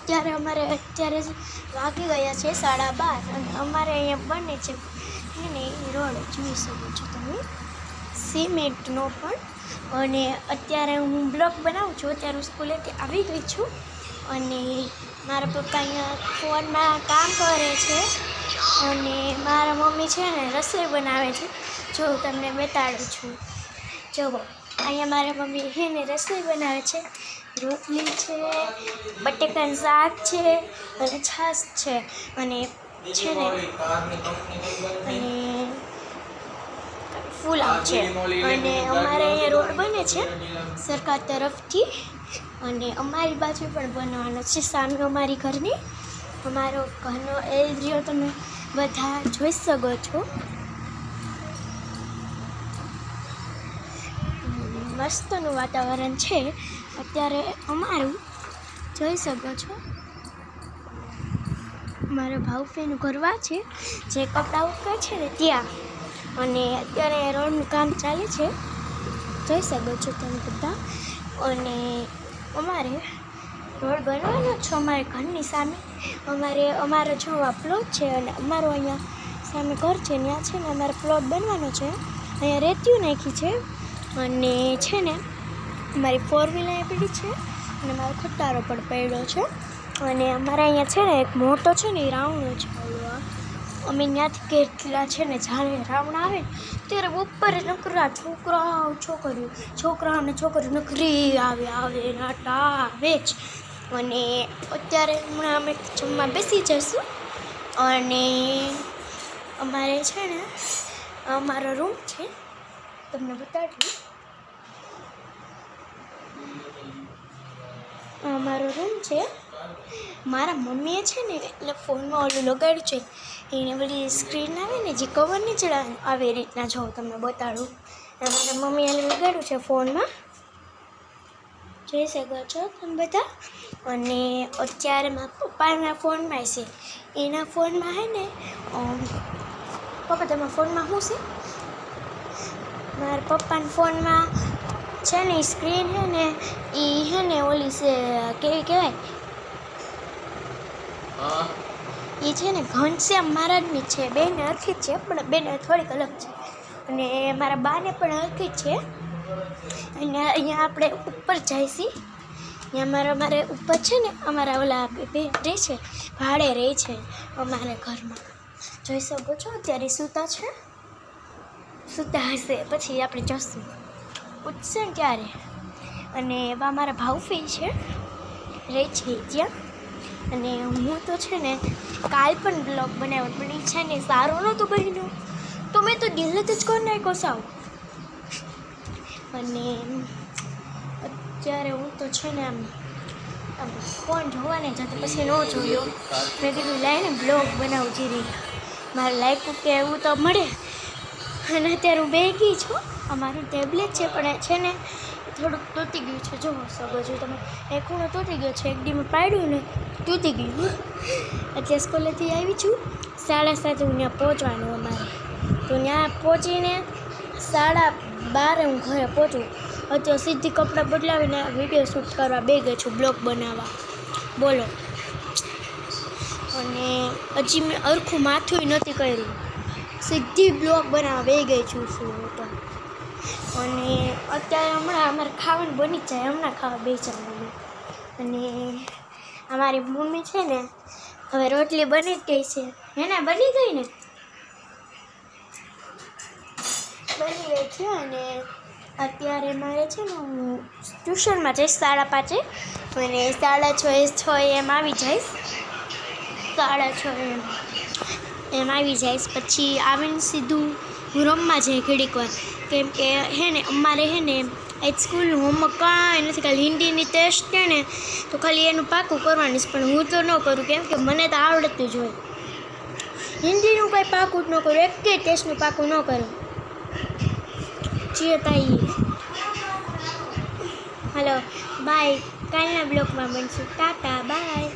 અત્યારે વાગી ગયા છે 12:30 અને અમારે અહીંયા બને છે એને રોડ જોઈ શકો છો તમે સિમેન્ટનો પણ. અને અત્યારે હું બ્લોગ બનાવું છું. અત્યારે હું સ્કૂલેથી આવી ગઈ છું અને મારા પપ્પા અહીંયા ફોનમાં કામ કરે છે અને મારા મમ્મી છે ને રસોઈ બનાવે છે. જો તમને બતાડું છું. જુઓ અહીંયા મારા મમ્મી છે ને રસોઈ બનાવે છે. રોટલી છે, બટેકાનું શાક છે અને છાશ છે અને છે ને અને ફુલાવ છે. અને અમારે અહીંયા રોડ બને છે સરકાર તરફથી અને અમારી બાજુ પણ બનવાનો છે સામે અમારી ઘરની. અમારો ઘરનો એરિયો તમે બધા જોઈ શકો છો. મસ્તનું વાતાવરણ છે અત્યારે અમારું, જોઈ શકો છો. મારા ભાઉફીનું ઘરવા છે જે કપડાં ઉકે છે ને ત્યાં. અને અત્યારે રોડનું કામ ચાલે છે, જોઈ શકો છો તમે બધા. અને અમારે રોડ બનવાનો છે અમારે ઘરની સામે. અમારો જો આ પ્લોટ છે અને અમારો અહીંયા સામે ઘર છે ત્યાં છે ને અમારે પ્લોટ બનવાનો છે. અહીંયા રેતીયું નાખી છે અને છે ને અમારી 4 વ્હીલર પડી છે અને મારો ખટારો પણ પડ્યો છે. અને અમારા અહીંયા છે ને એક મોટો છે ને એ રાવણો છે. અમે ત્યાંથી કેટલા છે ને જ્યારે રાવણ આવે ને ત્યારે ઉપર નકરા છોકરાઓ અને છોકરીઓ નકરી આવે નાટા આવે જ. અને અત્યારે હમણાં અમે જમવા બેસી જઈશું. અને અમારે છે ને અમારો રૂમ છે, તમને બતાડું. અમારો રૂમ છે. મારા મમ્મીએ છે ને એટલે ફોનમાં ઓલું લગાડ્યું છે એને બધી સ્ક્રીન આવે ને જે કવર નહીં ચડાવે આવી રીતના. જો તમને બતાડું. મારા મમ્મીએ લગાડ્યું છે ફોનમાં, જોઈ શકો છો તમે બધા. અને અત્યારે મારા પપ્પાના ફોનમાં છે, એના ફોનમાં છે ને પપ્પા તમારા ફોનમાં શું છે? મારા પપ્પાના ફોનમાં છે ને સ્ક્રીન છે ને એ છે ને ઓલી છે કેવી કહેવાય એ છે ને ઘનશ્યામ મહારાજની છે. બેને હરખી જ છે પણ બેને થોડીક અલગ છે. અને મારા બાને પણ હરખી જ છે. અને અહીંયા આપણે ઉપર જઈશી. અહીંયા મારે ઉપર છે ને અમારા ઓલા બે રહે છે, ભાડે રહે છે અમારા ઘરમાં. જોઈ શકો છો અત્યારે સૂતા હશે, પછી આપણે જશું ઉઠશે ને ત્યારે. અને એવા મારા ભાઉફી છે રહે છે ત્યાં. અને હું તો છે ને કાલ પણ બ્લોગ બનાવ્યો પણ એ છે ને સારું નહોતું બન્યું તો મેં તો ડિલીટ જ કરી નાખ્યો સાવ. અને અત્યારે હું તો છે ને આમ ફોન જોવાને જતી પછી ન જોયો. મેં કીધું લાઈને બ્લોગ બનાવું જીરી મારે લાઈક કે એવું તો મળે. અને અત્યારે હું બેગી છું. અમારું ટેબ્લેટ છે પણ છે ને થોડુંક તૂટી ગયું છે. જોવો શકો છો તમે, એક ખૂણો તૂટી ગયો છે, એક ડીમાં પાડ્યું ને તૂટી ગયું. એટલે સ્કૂલેથી આવી છું 7:30 હું ત્યાં પહોંચવાનું અમારે. તો ત્યાં પહોંચીને 12:30 હું ઘરે પહોંચું. અત્યારે સીધી કપડાં બદલાવીને વિડીયો શૂટ કરવા બે ગઈ છું, બ્લોગ બનાવવા. બોલો. અને હજી મેં અરખું માથું નથી કર્યું, સીધી બ્લોગ બનાવવા બે ગઈ છું હું તો. અને અત્યારે હમણાં અમારે ખાવાનું બની જ જાય, હમણાં ખાવા બેસવાનું. અને અમારી મમ્મી છે ને હવે રોટલી બની જ ગઈ છે. હેને બની ગઈ ને? બની ગઈ છે. અને અત્યારે મારે છે ને હું ટ્યુશનમાં જઈશ 5:30 અને 6:30 એમ આવી જઈશ. 6:30 એમ આવી જઈશ. પછી આવીને સીધું હું રમવા જઈ ઘડીક વાર. કેમ કે હે ને અમારે હે ને આજ સ્કૂલનું હોમવર્ક કાંઈ નથી, ખાલી હિન્દીની ટેસ્ટ છે ને તો ખાલી એનું પાકું કરવાનું છે. પણ હું તો ન કરું કેમ કે મને તો આવડતું જ હોય. હિન્દીનું કંઈ પાકું જ ન કરું, એકેય ટેસ્ટનું પાકું ન કરું. જે તાઈ હાલો બાય, કાલના બ્લોગમાં બનશું. ટાટા બાય.